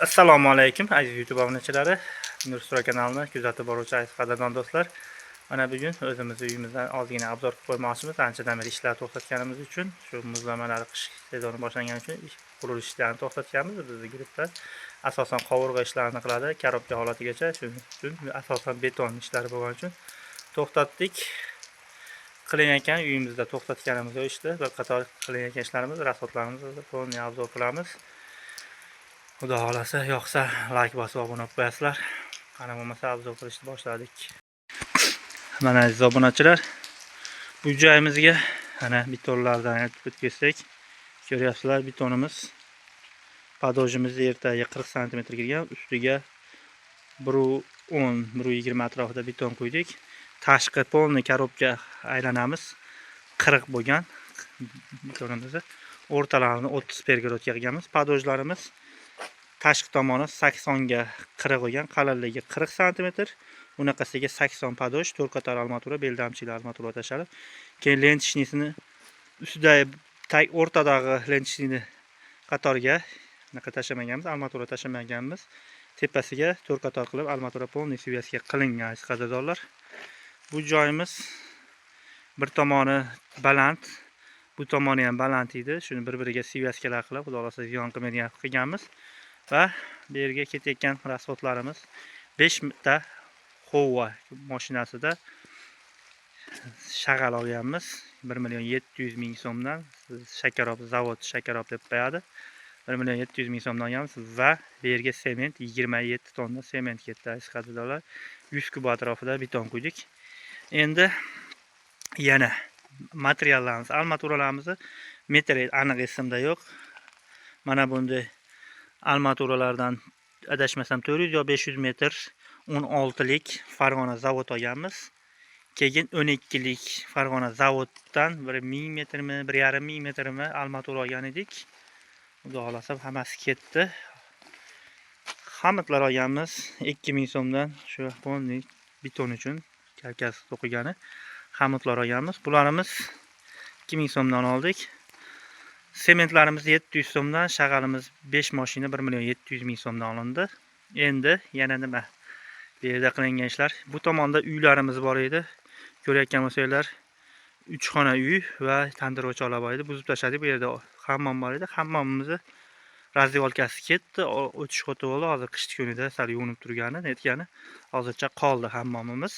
Assalomu alaykum aziz YouTube obunachilari. Nursura kanalini kuzatib boruvchi aziz qadrdon do'stlar. Mana bugun o'zimizni uyimizdan ozgina obzor qilib qo'ymoqchimiz. Anchadan beri ishlar to'xtatganimiz uchun, shu muzlamalar qish sezoni boshlangani uchun qurilish ishlarini to'xtatganmiz. Bizning guruhda asosan qovurg'a ishlarini qiladi, korobka holatigacha. Shuning uchun asosan beton ishlari bo'lgani uchun to'xtatdik. Qilinayotgan uyimizda to'xtatganimiz ishda bir qator qilinayotgan ishlarimiz, rasxodlarimizni to'liq obzor qilamiz. Xudo xolasa yoqsa like bosib obuna bo'lib qo'yasizlar. Qani bo'lmasa obzor qilishni boshladik. Mana aziz obunachilar, bu joyimizga ana betonlardan o'tib ketsak, ko'ryapsizlar, betonimiz padojimizni ertaga 40 cm kirgan, ustiga 110-120 atrofida beton qo'ydik. Tashqi polni korobka aylanamiz 40 bo'lgan betonimizni. O'rtalarini 30 pergorodga qilganmiz. Padojlarimiz tashqi tomoni 80 ga 40 bo'lgan, qalinligi 40 cm. Bunaqasiga 80 padoj, 4 qator armatura, beldamchilar armatura tashalib, keyin lentishnisini ustida o'rtadagi lentishni qatorga bunaqa tashamaganmiz, armatura tashamaganmiz. Tepasiga 4 qator qilib armatura polniy svязка qilingan qadrdonlar. Bu joyimiz bir tomoni baland, bu tomoni ham baland edi. Shuni bir-biriga svязкаlar qilib, xudo xolasa ziyon qilganmiz. Va bu yerga ketayotgan rasxodlarimiz 5 ta Hova mashinasida shag'al olganmiz. 1.700.000 so'mdan Shakarop zavod Shakarop deb qo'yadi. 1.700.000 so'mdan olganmiz va bu yerga sement 27 tonna sement ketdi aziz qadrdonlar. 100 kub atrofida beton quydik. Endi yana materiallarimiz, armaturalarimizni metri aniq esimda yo'q. Mana bunday armaturalardan adashmasam 400 yo 500 metr 16 lik Farg'ona zavod olganmiz. Keyin 12 lik Farg'ona zavoddan 1000 metrmi, 1500 metrmi armatura olgan edik. Xudo xolasa hammasi ketdi. Xamitlar olganmiz 2000 so'mdan, shu polniy beton uchun karkas to'qigani xamitlar olganmiz. Bularimiz 2000 so'mdan oldik. Sementlarimiz 700 so'mdan, shag'alimiz 5 mashina 1.700.000 so'mdan olindi. Endi yana nima? Bu yerda qilingan ishlar. Bu tomonda uylarimiz bor edi. Ko'rayotgan bo'lsanglar, 3 xona uy va tandir o'choqlar bor edi. Buzib tashladik. Bu yerda hammom bor edi. Hammomimizni razdevolkasi ketdi. O'tish xoti bo'ldi. Hozir qish kunida sal yuvinib turgani, netgani. Hozircha qoldi hammomimiz.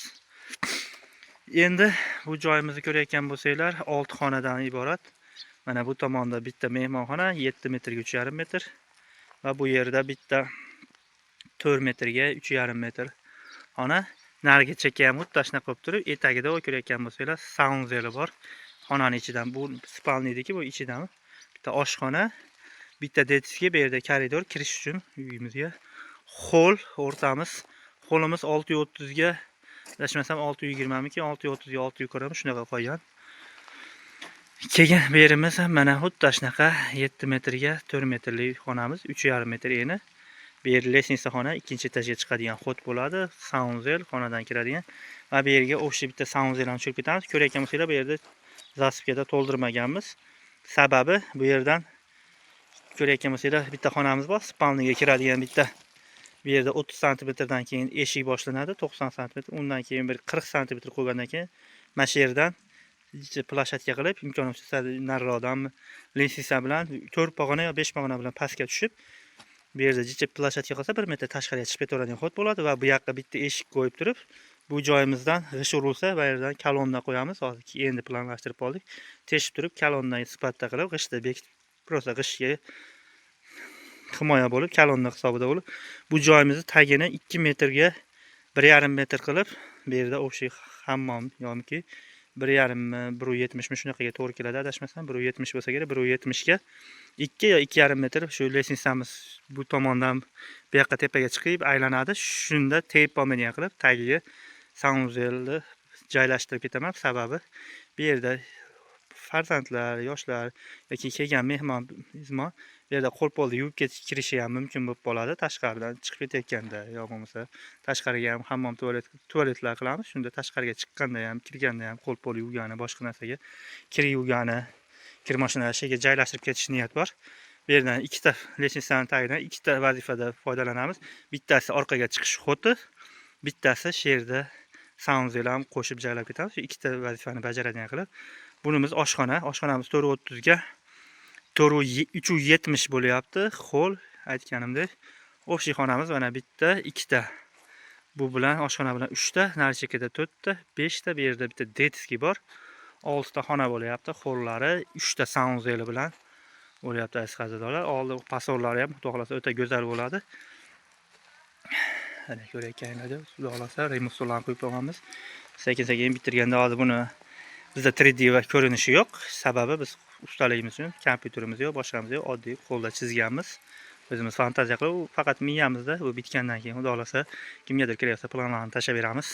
Endi bu joyimizni ko'rayotgan bo'lsanglar, 6 xonadan iborat. Mana bu tomonda bitta mehmonxona 7 metrga 3,5 metr va bu yerda bitta 4 metrga 3,5 metr xona. Nariga chekka ham xuddi shunaqa qilib turib, etagida ko'rayotgan bo'lsanglar, saunzeli bor. Xonaning ichidan bu spalniydiki, bu ichidan bitta oshxona, bitta detskiy, bu yerda koridor kirish uchun uyimizga. Hol o'rtamiz. Holimiz 630 ga, adashmasam 620 miki, 630 ga 620 shunaqa qo'ygan. Keyin bu yerimiz mana xuddi shunaqa 7 metrga 4 metrlik xonamiz, 3,5 metr eni. Bu yer lesnitsa xona, ikkinchi etajga chiqadigan xot bo'ladi, saunzel xonadan kiradigan. Va bu yerga o'sha bitta saunzelni tushirib ketamiz. Ko'rayotgan bo'lsanglar, bu yerda zaspkada to'ldirmaganmiz. Sababi bu yerdan ko'rayotgan bo'lsanglar, bitta xonamiz bor, spalniga kiradigan bitta. Bu yerda 30 cm dan keyin eshik boshlanadi, 90 cm, undan keyin bir 40 cm qo'ygandan keyin mana shu yerdan plashatka qilib, imkon bo'lsa nariroqdan lensisa bilan 4 pog'ona yo 5 pog'ona bilan pastga tushib, bu yerda jichib plashatka qilsa 1 metr tashqariga chiqib ketaveradigan xot bo'ladi va bu yoqqa bitta eshik qo'yib turib, bu joyimizdan g'ish urilsa, bu yerdan kolonna qo'yamiz. Hozir endi planlashtirib oldik. Teshib turib, kolonna sifatida qilib, g'ishda bekitib, prosta g'ishga himoya bo'lib, kolonna hisobida bo'lib, bu joyimizni tagini 2 metrga 1,5 metr qilib, bu yerda o'sha hammom yoki 1,5 1,70 shunaqaga to'g'ri keladi, adashmasam 1,70 bo'lsa kerak, 1,70 ga 2 yo 2,5 metr shu lesnitsamiz bu tomondan bu yoqqa tepaga chiqib aylanadi. Shunda tepomeniya qilib tagiga saunzelni joylashtirib ketaman. Sababi bu yerda farzandlar, yoshlar yoki kelgan mehmon bu yerda qo'lpolni yuvib kirishi ham mumkin bo'lib qoladi. Tashqaridan chiqib ketayotganda yo bo'lmasa tashqariga ham hammom tualetlar qilamiz. Shunda tashqariga chiqqanda ham, kirganda ham qo'lpol yuvgani, boshqa narsaga kir yuvgani, kir mashinasiga joylashtirib ketish niyat bor. Bu yerdan ikkita lestnitsani tagidan ikkita vazifada foydalanamiz. Bittasi orqaga chiqish xoti, bittasi shu yerda saunzel ham qo'shib joylab ketamiz. Shu ikkita vazifani bajaradigan qilib. Bunimiz oshxona. Oshxonamiz 430 ga 370 bo'lyapti. Xo'l, aytganimdek, o'sha xonamiz mana bitta, ikkita. Bu bilan oshxona bilan 3 ta, nari chekada 4 ta, 5 ta, bu yerda bitta detskiy bor. 6 ta xona bo'lyapti. Xo'llari 3 ta saunzeli bilan bo'lyapti aziz qadrdonlar. Oldi pasorlari ham xudo xolasa o'ta go'zal bo'ladi. Mana ko'rayotganinglarda xudo xolasa remuslarni qo'yib qo'yganmiz. Sekin-sekin bitirganda hozir buni bizda 3D va ko'rinishi yo'q. Sababi biz ustaligimiz uchun kompyuterimiz yo'q, boshqamiz yo'q, oddiy qo'lda chizganmiz. O'zimiz fantaziya qilib, faqat miyamizda u bitgandan keyin xudo xolasa kimgadir kelayotsa planlarni tashlab beramiz.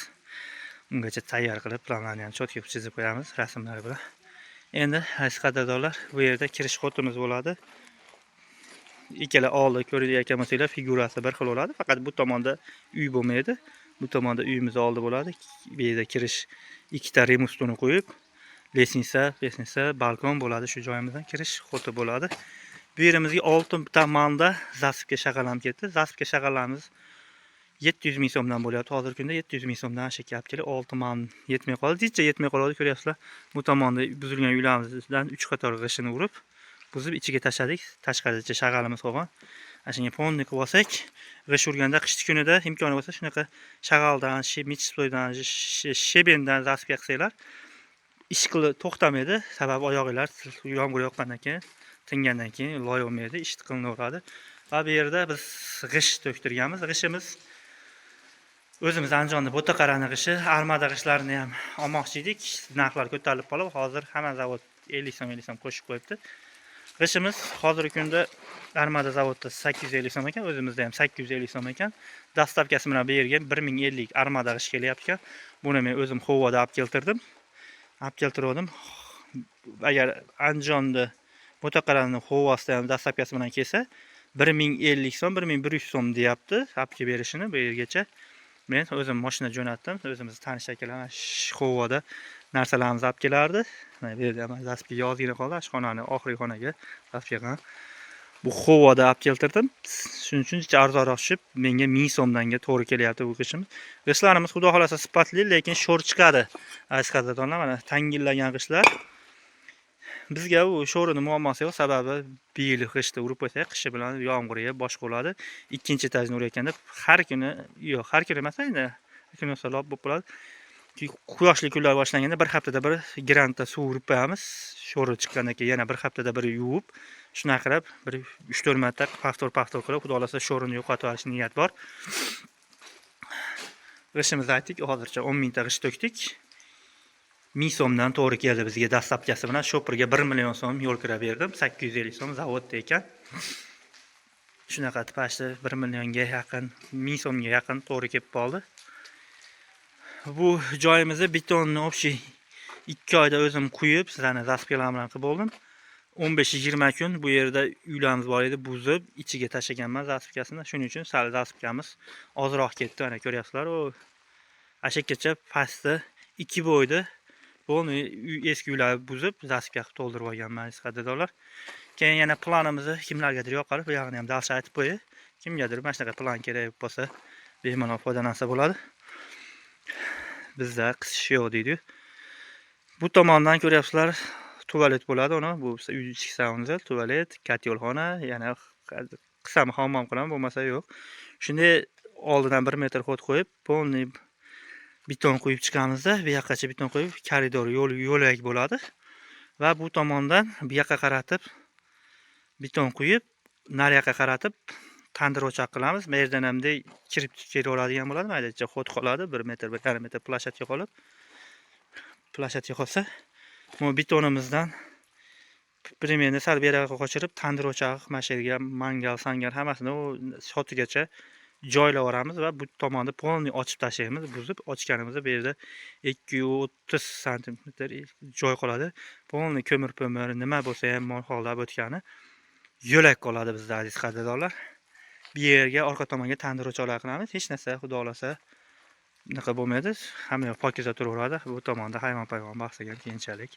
Ungacha tayyor qilib planlarni ham cho'tka chizib qo'yamiz rasmlari bilan. Endi aziz qadrdonlar, bu yerda kirish xotimiz bo'ladi. Ikkala oldi ko'rayotgan bo'lsanglar, figurasi bir xil bo'ladi, faqat bu tomonda uy bo'lmaydi. Bu tomonda uyimiz oldi bo'ladi. Bu yerda kirish ikkita remustuni qo'yib, lestnitsa, balkon bo'ladi. Shu joyimizdan kirish xoti bo'ladi. Bu yerimizga 6 tomonda zasipga shag'allanib ketdi. Zasipga shag'allarimiz 700 ming so'mdan bo'lyapti. Hozirgi kunda 700 ming so'mdan shekilib kelib 6 man yetmay qoldi. Jicha yetmay qoladi, ko'ryapsizlar. Bu tomonda buzilgan uylarimizdan 3 qator g'ishini urib, buzib ichiga tashladik. Tashqarigacha shag'alimiz qolgan. Shunga ponni qilib olsak, g'ish urganda qishki kunida imkoni bo'lsa shunaqa shag'aldan, michstoydan, shebendan zasipga qilsanglar, ish qilib to'xtamaydi. Sababi oyog'inglar yomg'ir yoqqandan keyin, tingandan keyin loy olmaydi, ish qilinaveradi. Va bu yerda biz g'ish to'ktirganmiz. G'ishimiz o'zimiz Andijonda Bo'taqarani g'ishi, Armada g'ishlarini ham olmoqchi edik. Narxlar ko'tarilib qolib, hozir hamma zavod 50 so'm qo'shib qo'yibdi. G'ishimiz hozirgi kunda Armada zavodda 850 so'm ekan, o'zimizda ham 850 so'm ekan. Dastavkasi bilan bu yerga 1050 Armada g'ish kelyapti ekan. Buni men o'zim Xovoda olib keltirdim. Agar Andijonda Bo'taqarani Xovosida ham dastavkasi bilan kelsa, 1050 so'm, 1100 so'm deyapti, olib kelib berishini bu yergacha. Men o'zim mashina jo'natdim. O'zimiz tanish akalar Xovoda narsalarimizni olib kelardi. Mana bu yerda ham zasipga yozgina qoldi. Oshxonani oxirgi xonaga zasipga. Bu Xovoda olib keltirdim. Shuning uchun arzonroq tushib, menga 1000 so'mdanga to'g'ri kelyapti bu g'ishimiz. G'ishlarimiz xudo xolasa sifatli, lekin sho'r chiqadi. Aziz qadrdonlar, mana tangillagan g'ishlar. Bizga u sho'rini muammosi yo'q, sababi bir yil g'ishda urib qo'ysak, qishi bilan yomg'irga boshqa bo'ladi. Ikkinchi etajni urayotganda har kuni, yo'q, har kuni emas, endi kuni salob bo'lib qoladi. Quyoshli kunlar boshlanganda bir haftada bir grantda suv urib qo'yamiz. Sho'ri chiqqandan keyin yana bir haftada bir yuvib, shunaqa qilib bir 3-4 marta paftor qilib, xudo xolasa sho'rini yo'qotib olish niyat bor. G'ishimizni aytdik, hozircha 10 mingta g'ish to'kdik. 1000 so'mdan to'g'ri keldi bizga dastlabkasi bilan. Shopperga 1 million so'm yo'l kira berdim. 850 so'm zavodda ekan. Shunaqa tipashda 1 millionga yaqin, 1000 so'mga yaqin to'g'ri kelib qoldi. Bu joyimizni betonni общий 2 oyda o'zim quyib, sizlarni zasipkalar bilan qilib oldim. 15-20 kun bu yerda uylarimiz bor edi, buzib, ichiga tashlaganman zasipkasini. Shuning uchun sal zasipkamiz ozroq ketdi. Mana ko'ryapsizlar, u ashakkacha pastda 2 bo'yda. Buni eski uylarni buzib, zasipga to'ldirib olganman, aziz qadrdonlar. Keyin yana planimizni kimlargadir yoqadi, bu yog'ini ham dalsha aytib qo'yay. Kimgadir mana shunaqa plan kerak bo'lsa, bemalol foydalansa bo'ladi. Bizda qisish yo'q deydi. Bu tomondan ko'ryapsizlar, tualet bo'ladi, uni bu uy ichki saunzel, tualet, katyolxona, yana qisam hammom qilaman, bo'lmasa yo'q. Shunday oldidan 1 metr xod qo'yib, polniy beton qo'yib chiqamizda, bu yoqqacha beton qo'yib, koridor yo'lak bo'ladi. Va bu tomondan bu yoqqa qaratib beton qo'yib, nari yoqqa qaratib tandir o'choq qilamiz. Bu yerdan ham kirib kelaveradigan bo'ladi. Maydacha xod qoladi, 1 metr, 1,5 metr plashatga qolib. Plashatga qolsa, bu betonimizdan primерно sal beriroqqa qochirib, tandir o'choq, masherga, mangal, sangar hammasini sotigacha joylab olamiz va bu tomonda polniy ochib tashlaymiz. Buzib ochganimizda bu yerda 230 sm joy qoladi. Polniy ko'mir-po'mir nima bo'lsa ham mol hollab o'tgani yo'lak qoladi bizda, aziz qadrdonlar. Bu yerga orqa tomonga tandir o'choqlar qilamiz. Hech narsa xudo xolasa bunaqa bo'lmaydi. Hamma yoq pokiza turaveradi. Bu tomonda hayvon-payvon baqsagan keyinchalik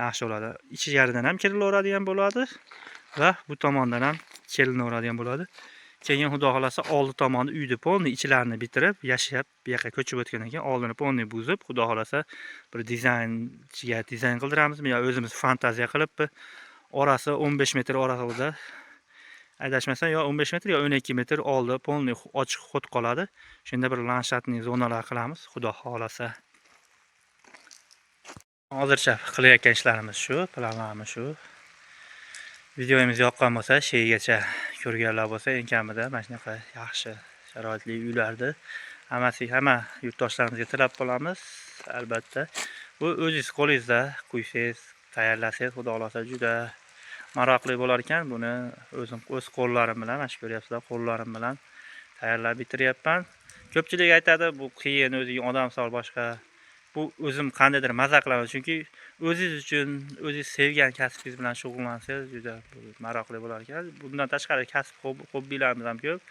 yaxshi bo'ladi. Ichkaridan ham kirilaveradigan bo'ladi. va bu tomondan ham kelinaveradigan bo'ladi. Keyin xudo xolasa oldi tomonni uyni polni ichlarini bitirib, yashab bu yoqqa ko'chib o'tgandan keyin oldini polni buzib, xudo xolasa bir dizaynchiga dizayn qildiramizmi yo o'zimiz fantaziya qilib orasi 15 metr orasida adashmasam yo 15 metr yo 12 metr oldi polni ochiq xod qoladi. Shunda bir landshatniy zonalar qilamiz, xudo xolasa. Hozircha qilayotgan ishlarimiz shu, planlarimiz shu. Videomiz yoqqan bo'lsa, sheygacha ko'rganlar bo'lsa, eng kamida mana shunaqa yaxshi sharoitli uylarni hamma yurtdoshlarimizga tilab qolamiz. Albatta, bu o'zingiz qo'lingizda quysangiz, tayyorlasangiz, xudo xolasa juda maroqli bo'lar ekan. Buni o'zim o'z qo'llarim bilan, mana shu ko'ryapsizlar, qo'llarim bilan tayyorlab bitiryapman. Ko'pchilik aytadi, bu qiyin, o'zing odam sol boshqa. Bu o'zim qandaydir maza qilaman, chunki o'zingiz uchun, o'zingiz sevgan kasbingiz bilan shug'ullansangiz juda maroqli bo'lar ekan. Bundan tashqari kasb hobbilarimiz ham ko'p.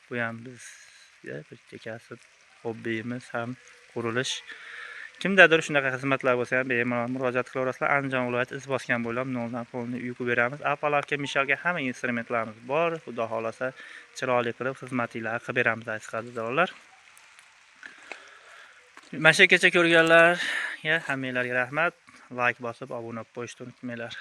Bu ham bizga bitta kasb, hobbimiz ham qurilish. Kimdadir shunaqa xizmatlar bo'lsa ham bemalol murojaat qilaverasizlar. Andijon viloyati Izboskan bo'ylab noldan polni uyqu beramiz. Apalovka, mishalga hamma instrumentlarimiz bor. Xudo xolasa chiroyli qilib xizmatinglarni qilib beramiz aziz qadrdonlar. Mana shu kecha ko'rganlarga hammanglarga rahmat. Like bosib, obuna bo'lib qo'yishni unutmanglar.